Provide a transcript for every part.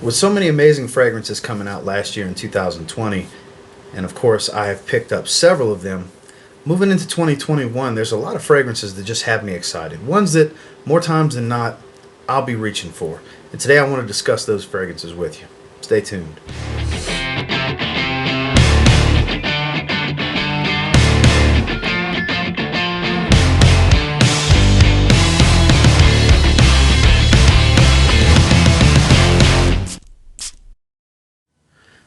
With so many amazing fragrances coming out last year in 2020, and of course I have picked up several of them, moving into 2021, there's a lot of fragrances that just have me excited. Ones that, more times than not, I'll be reaching for. And today I want to discuss those fragrances with you. Stay tuned.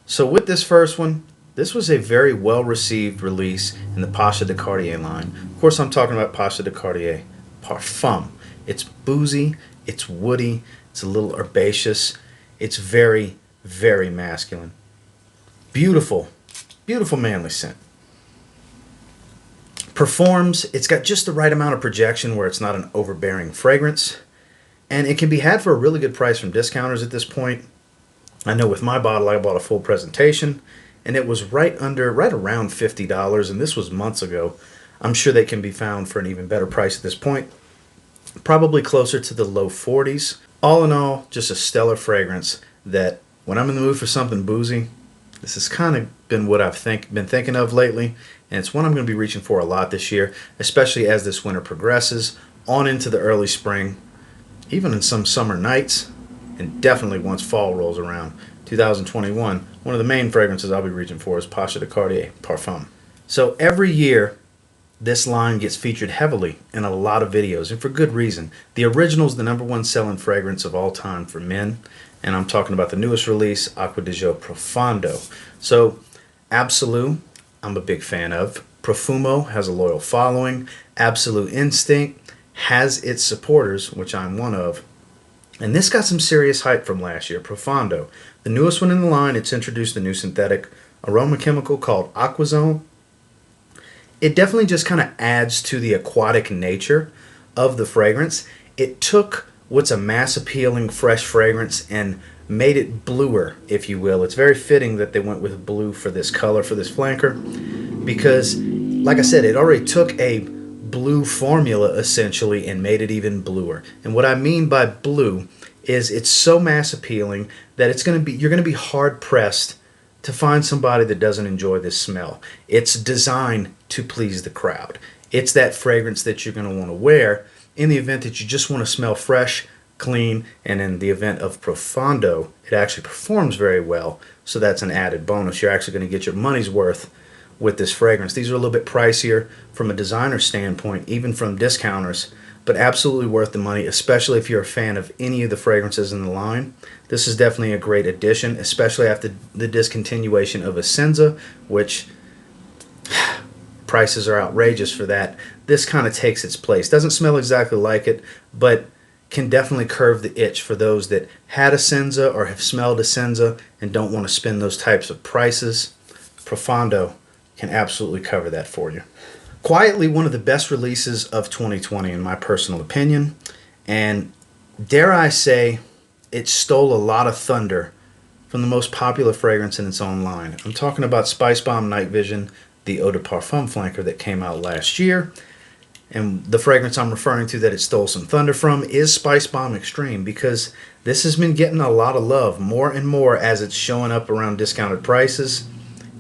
So with this first one, this was a very well-received release in the Pasha de Cartier line. Of course, I'm talking about Pasha de Cartier Parfum. It's boozy, it's woody, it's a little herbaceous, it's very, very masculine. Beautiful, beautiful manly scent. Performs, it's got just the right amount of projection where it's not an overbearing fragrance. And it can be had for a really good price from discounters at this point. I know with my bottle, I bought a full presentation, and it was right around $50, and this was months ago. I'm sure they can be found for an even better price at this point, probably closer to the low 40s. All in all, just a stellar fragrance that when I'm in the mood for something boozy, this has kind of been what I've been thinking of lately, and it's one I'm going to be reaching for a lot this year, especially as this winter progresses, on into the early spring, even in some summer nights. And definitely once fall rolls around, 2021, one of the main fragrances I'll be reaching for is Pasha de Cartier Parfum. So every year, this line gets featured heavily in a lot of videos, and for good reason. The original is the #1 selling fragrance of all time for men, and I'm talking about the newest release, Acqua di Gio Profondo. So, Absolute, I'm a big fan of. Profumo has a loyal following. Absolute Instinct has its supporters, which I'm one of. And this got some serious hype from last year, Profondo. The newest one in the line, it's introduced a new synthetic aroma chemical called Aquazone. It definitely just kind of adds to the aquatic nature of the fragrance. It took what's a mass appealing fresh fragrance and made it bluer, if you will. It's very fitting that they went with blue for this color, for this flanker, because, like I said, it already took a blue formula essentially and made it even bluer. And what I mean by blue is it's so mass appealing that you're going to be hard pressed to find somebody that doesn't enjoy this smell. It's designed to please the crowd. It's that fragrance that you're going to want to wear in the event that you just want to smell fresh, clean, and in the event of Profondo, it actually performs very well, so that's an added bonus. You're actually going to get your money's worth with this fragrance. These are a little bit pricier from a designer standpoint, even from discounters, but absolutely worth the money, especially if you're a fan of any of the fragrances in the line. This is definitely a great addition, especially after the discontinuation of Essenza, which prices are outrageous for that. This kind of takes its place. Doesn't smell exactly like it, but can definitely curve the itch for those that had Essenza or have smelled Essenza and don't want to spend those types of prices. Profondo can absolutely cover that for you. Quietly, one of the best releases of 2020 in my personal opinion, and dare I say, it stole a lot of thunder from the most popular fragrance in its own line. I'm talking about Spicebomb Night Vision, the Eau de Parfum flanker that came out last year. And the fragrance I'm referring to that it stole some thunder from is Spicebomb Extreme, because this has been getting a lot of love more and more as it's showing up around discounted prices.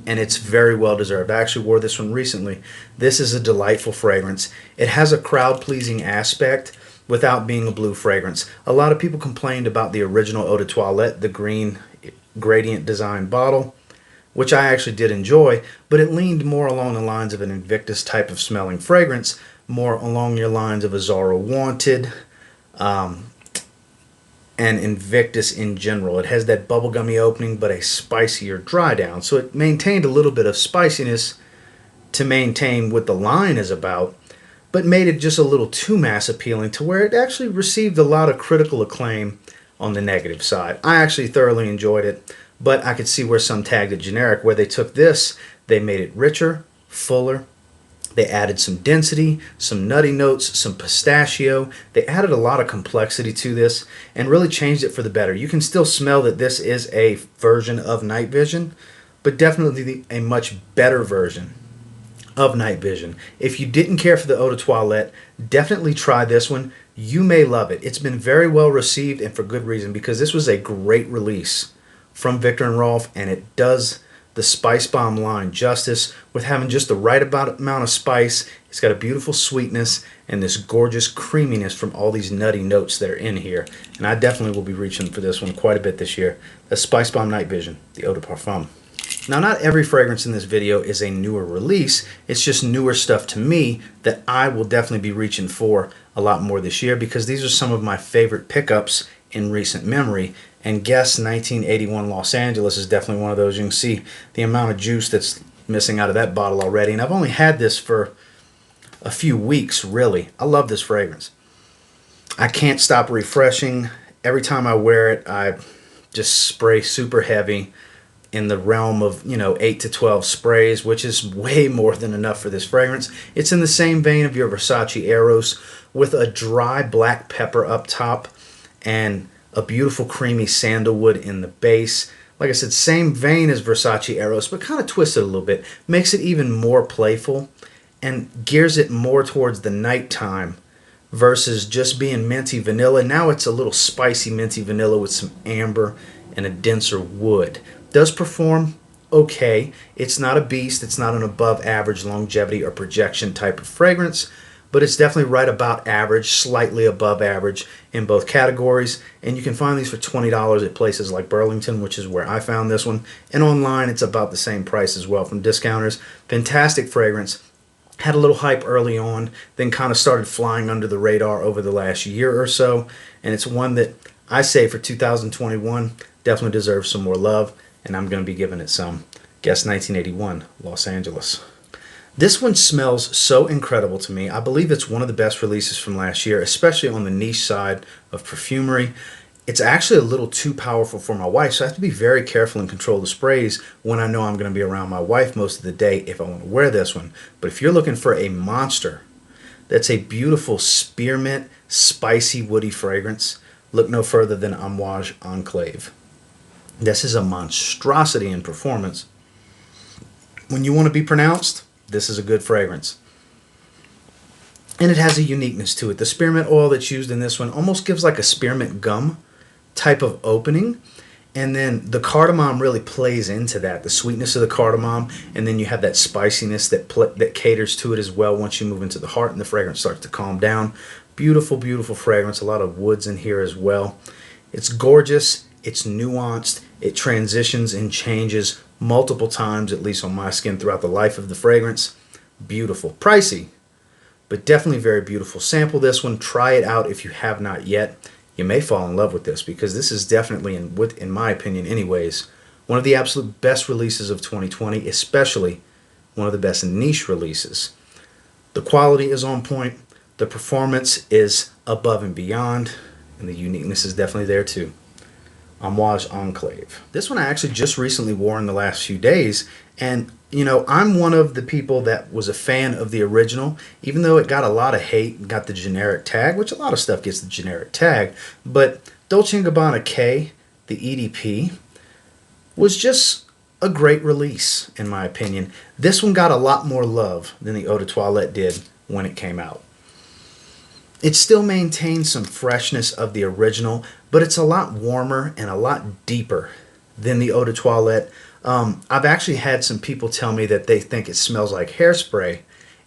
And it's very well deserved. I actually wore this one recently. This is a delightful fragrance. It has a crowd-pleasing aspect without being a blue fragrance. A lot of people complained about the original Eau de Toilette, the green gradient design bottle, which I actually did enjoy, but it leaned more along the lines of an Invictus type of smelling fragrance, more along your lines of a Zara Wanted, and Invictus in general. It has that bubblegummy opening but a spicier dry down. So it maintained a little bit of spiciness to maintain what the line is about, but made it just a little too mass appealing to where it actually received a lot of critical acclaim on the negative side. I actually thoroughly enjoyed it, but I could see where some tagged it generic, where they took this, they made it richer, fuller. They added some density, some nutty notes, some pistachio. They added a lot of complexity to this and really changed it for the better. You can still smell that this is a version of Night Vision, but definitely a much better version of Night Vision. If you didn't care for the Eau de Toilette, definitely try this one. you may love it. It's been very well received, and for good reason, because this was a great release from Viktor and Rolf, and it does the Spicebomb line justice with having just the right amount of spice. It's got a beautiful sweetness and this gorgeous creaminess from all these nutty notes that are in here. And I definitely will be reaching for this one quite a bit this year. The Spicebomb Night Vision, the Eau de Parfum. Now, not every fragrance in this video is a newer release. It's just newer stuff to me that I will definitely be reaching for a lot more this year, because these are some of my favorite pickups in recent memory. And Guess 1981 Los Angeles is definitely one of those. You can see the amount of juice that's missing out of that bottle already. And I've only had this for a few weeks, really. I love this fragrance. I can't stop refreshing. Every time I wear it, I just spray super heavy in the realm of, 8 to 12 sprays, which is way more than enough for this fragrance. It's in the same vein of your Versace Eros, with a dry black pepper up top and a beautiful creamy sandalwood in the base. Like I said, same vein as Versace Eros, but kind of twisted a little bit. Makes it even more playful and gears it more towards the nighttime versus just being minty vanilla. Now it's a little spicy minty vanilla with some amber and a denser wood. Does perform okay. It's not a beast. It's not an above average longevity or projection type of fragrance, but it's definitely right about average, slightly above average in both categories. And you can find these for $20 at places like Burlington, which is where I found this one. And online, it's about the same price as well from discounters. Fantastic fragrance. Had a little hype early on, then kind of started flying under the radar over the last year or so. And it's one that I say for 2021 definitely deserves some more love, and I'm going to be giving it some. Guess 1981, Los Angeles. This one smells so incredible to me. I believe it's one of the best releases from last year, especially on the niche side of perfumery. It's actually a little too powerful for my wife, so I have to be very careful and control the sprays when I know I'm going to be around my wife most of the day if I want to wear this one. But if you're looking for a monster that's a beautiful spearmint, spicy, woody fragrance, look no further than Amouage Enclave. This is a monstrosity in performance. When you want to be pronounced, this is a good fragrance. And it has a uniqueness to it. The spearmint oil that's used in this one almost gives like a spearmint gum type of opening. And then the cardamom really plays into that, the sweetness of the cardamom, and then you have that spiciness that caters to it as well once you move into the heart and the fragrance starts to calm down. Beautiful, beautiful fragrance. A lot of woods in here as well. It's gorgeous. It's nuanced. It transitions and changes multiple times, at least on my skin, throughout the life of the fragrance. Beautiful. Pricey, but definitely very beautiful. Sample this one. Try it out if you have not yet. You may fall in love with this, because this is definitely, in my opinion anyways, one of the absolute best releases of 2020, especially one of the best niche releases. The quality is on point. The performance is above and beyond, and the uniqueness is definitely there too. Amouage Enclave. This one I actually just recently wore in the last few days, and I'm one of the people that was a fan of the original, even though it got a lot of hate and got the generic tag, which a lot of stuff gets the generic tag. But Dolce Gabbana K, the EDP, was just a great release in my opinion. This one got a lot more love than the Eau de Toilette did when it came out. It still maintains some freshness of the original, but it's a lot warmer and a lot deeper than the Eau de Toilette. I've actually had some people tell me that they think it smells like hairspray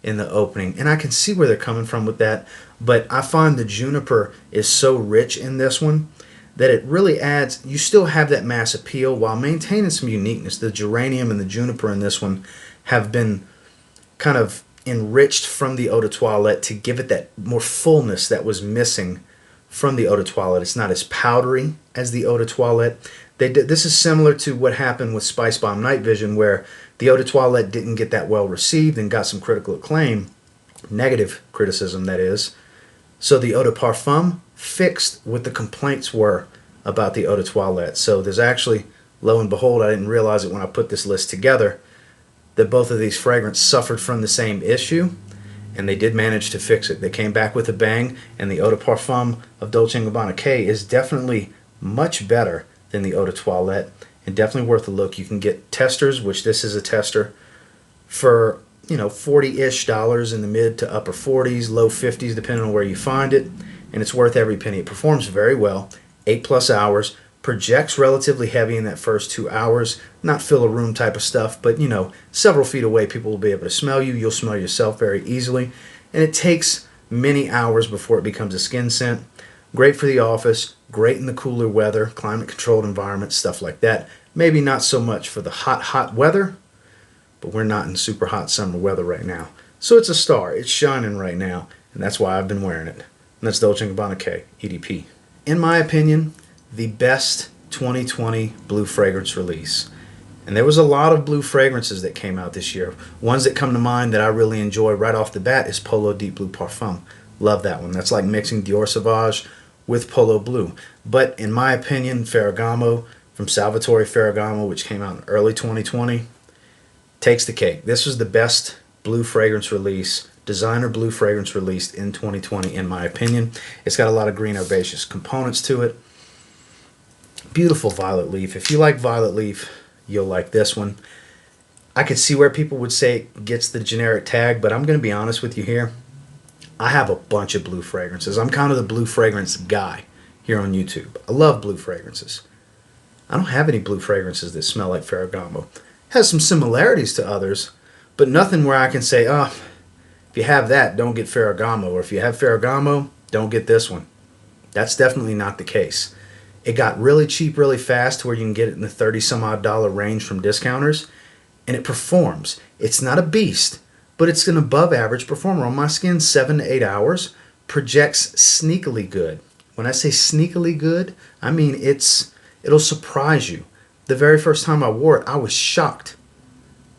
in the opening, and I can see where they're coming from with that, but I find the juniper is so rich in this one that it really adds, you still have that mass appeal while maintaining some uniqueness. The geranium and the juniper in this one have been kind of enriched from the Eau de Toilette to give it that more fullness that was missing from the Eau de Toilette. It's not as powdery as the Eau de Toilette. This is similar to what happened with Spicebomb Night Vision, where the Eau de Toilette didn't get that well received and got some critical acclaim, negative criticism that is. So the Eau de Parfum fixed what the complaints were about the Eau de Toilette. So there's actually, lo and behold, I didn't realize it when I put this list together, that both of these fragrances suffered from the same issue, and they did manage to fix it. They came back with a bang, and the Eau de Parfum of Dolce & Gabbana K is definitely much better than the Eau de Toilette, and definitely worth a look. You can get testers, which this is a tester, for $40-ish in the mid to upper 40s, low 50s, depending on where you find it. and it's worth every penny. It performs very well, 8+ hours, projects relatively heavy in that first 2 hours, not fill a room type of stuff, but you know, several feet away people will be able to smell you, you'll smell yourself very easily, and it takes many hours before it becomes a skin scent. Great for the office, great in the cooler weather, climate controlled environments, stuff like that. Maybe not so much for the hot weather, but we're not in super hot summer weather right now. So it's a star, it's shining right now, and that's why I've been wearing it. And that's Dolce Gabbana K EDP. In my opinion, the best 2020 blue fragrance release. And there was a lot of blue fragrances that came out this year. Ones that come to mind that I really enjoy right off the bat is Polo Deep Blue Parfum. Love that one. That's like mixing Dior Sauvage with Polo Blue. But in my opinion, Ferragamo from Salvatore Ferragamo, which came out in early 2020, takes the cake. This was the best blue fragrance release, designer blue fragrance released in 2020 in my opinion. It's got a lot of green herbaceous components to it. Beautiful violet leaf. If you like violet leaf, you'll like this one. I could see where people would say it gets the generic tag, but I'm going to be honest with you here. I have a bunch of blue fragrances. I'm kind of the blue fragrance guy here on YouTube. I love blue fragrances. I don't have any blue fragrances that smell like Ferragamo. Has some similarities to others, but nothing where I can say, oh, if you have that, don't get Ferragamo, or if you have Ferragamo, don't get this one. That's definitely not the case. It got really cheap really fast to where you can get it in the 30 some odd dollar range from discounters, and it performs. It's not a beast, but it's an above average performer. On my skin, 7 to 8 hours, projects sneakily good. When I say sneakily good, I mean it'll surprise you. The very first time I wore it, I was shocked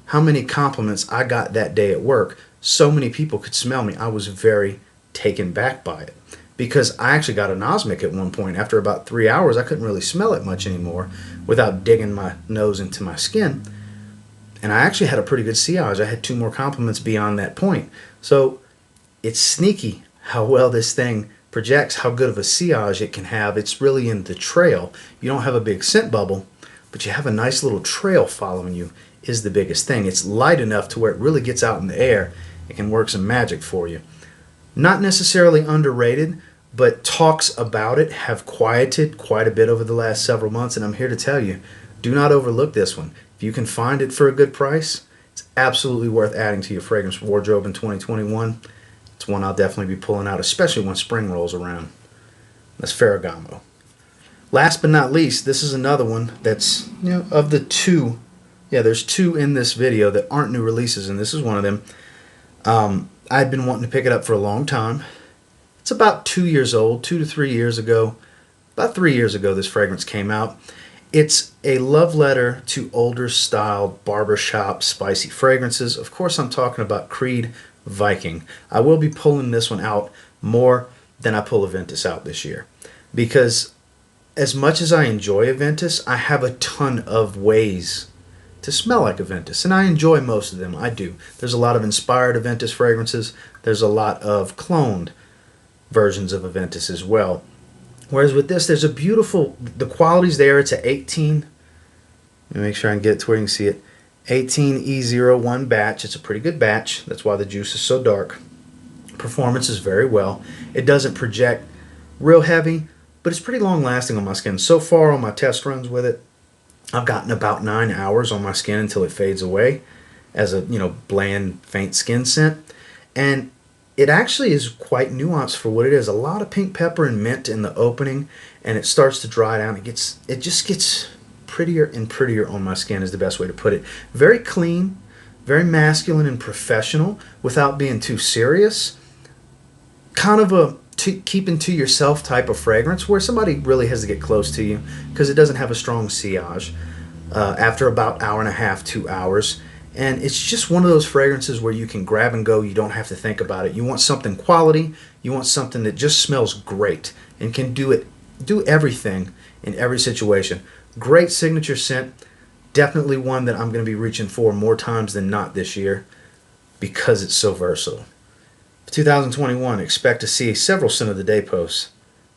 how many compliments I got that day at work. So many people could smell me. I was very taken back by it, because I actually got anosmic at one point. After about 3 hours, I couldn't really smell it much anymore without digging my nose into my skin. And I actually had a pretty good sillage. I had 2 more compliments beyond that point. So it's sneaky how well this thing projects, how good of a sillage it can have. It's really in the trail. You don't have a big scent bubble, but you have a nice little trail following you is the biggest thing. It's light enough to where it really gets out in the air. It can work some magic for you. Not necessarily underrated, but talks about it have quieted quite a bit over the last several months, and I'm here to tell you, do not overlook this one. If you can find it for a good price, it's absolutely worth adding to your fragrance wardrobe in 2021. It's one I'll definitely be pulling out, especially when spring rolls around. That's Ferragamo. Last but not least, this is another one that's, of the 2, there's 2 in this video that aren't new releases, and this is one of them. I'd been wanting to pick it up for a long time. It's about 2 years old, 2 to 3 years ago. About 3 years ago this fragrance came out. It's a love letter to older style barbershop spicy fragrances. Of course I'm talking about Creed Viking. I will be pulling this one out more than I pull Aventus out this year, because as much as I enjoy Aventus, I have a ton of ways to smell like Aventus, and I enjoy most of them. I do. There's a lot of inspired Aventus fragrances. There's a lot of cloned versions of Aventus as well. Whereas with this, there's a beautiful, the quality's there. It's an 18, let me make sure I can get it to where you can see it, 18E01 batch. It's a pretty good batch. That's why the juice is so dark. Performance is very well. It doesn't project real heavy, but it's pretty long lasting on my skin. So far on my test runs with it, I've gotten about 9 hours on my skin until it fades away as a bland, faint skin scent. And it actually is quite nuanced for what it is. A lot of pink pepper and mint in the opening, and it starts to dry down. It just gets prettier and prettier on my skin is the best way to put it. Very clean, very masculine and professional without being too serious. Kind of a keeping to yourself type of fragrance where somebody really has to get close to you, because it doesn't have a strong sillage after about hour and a half, 2 hours. And it's just one of those fragrances where you can grab and go. You don't have to think about it. You want something quality. You want something that just smells great and can do everything in every situation. Great signature scent. Definitely one that I'm going to be reaching for more times than not this year because it's so versatile. For 2021, expect to see several scent of the day posts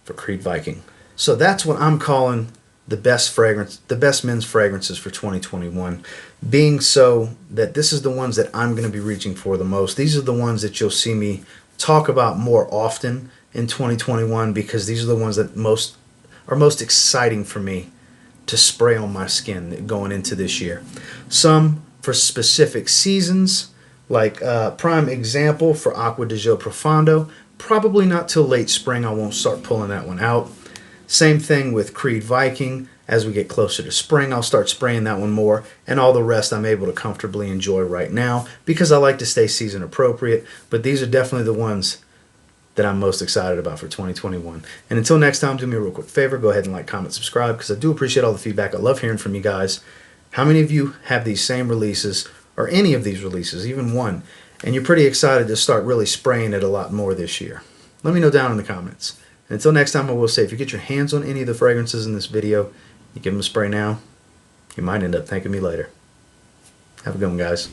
for Creed Viking. So that's what I'm calling the best men's fragrances for 2021, being so that this is the ones that I'm going to be reaching for the most. These are the ones that you'll see me talk about more often in 2021 because these are the ones that are most exciting for me to spray on my skin going into this year. Some for specific seasons, like prime example for Acqua di Gio Profondo. Probably not till late spring I won't start pulling that one out. Same thing with Creed Viking. As we get closer to spring, I'll start spraying that one more, and all the rest I'm able to comfortably enjoy right now because I like to stay season appropriate, but these are definitely the ones that I'm most excited about for 2021. And until next time, do me a real quick favor, go ahead and like, comment, subscribe, because I do appreciate all the feedback. I love hearing from you guys. How many of you have these same releases, or any of these releases, even one, and you're pretty excited to start really spraying it a lot more this year? Let me know down in the comments. And until next time, I will say, if you get your hands on any of the fragrances in this video, you give them a spray now, you might end up thanking me later. Have a good one, guys.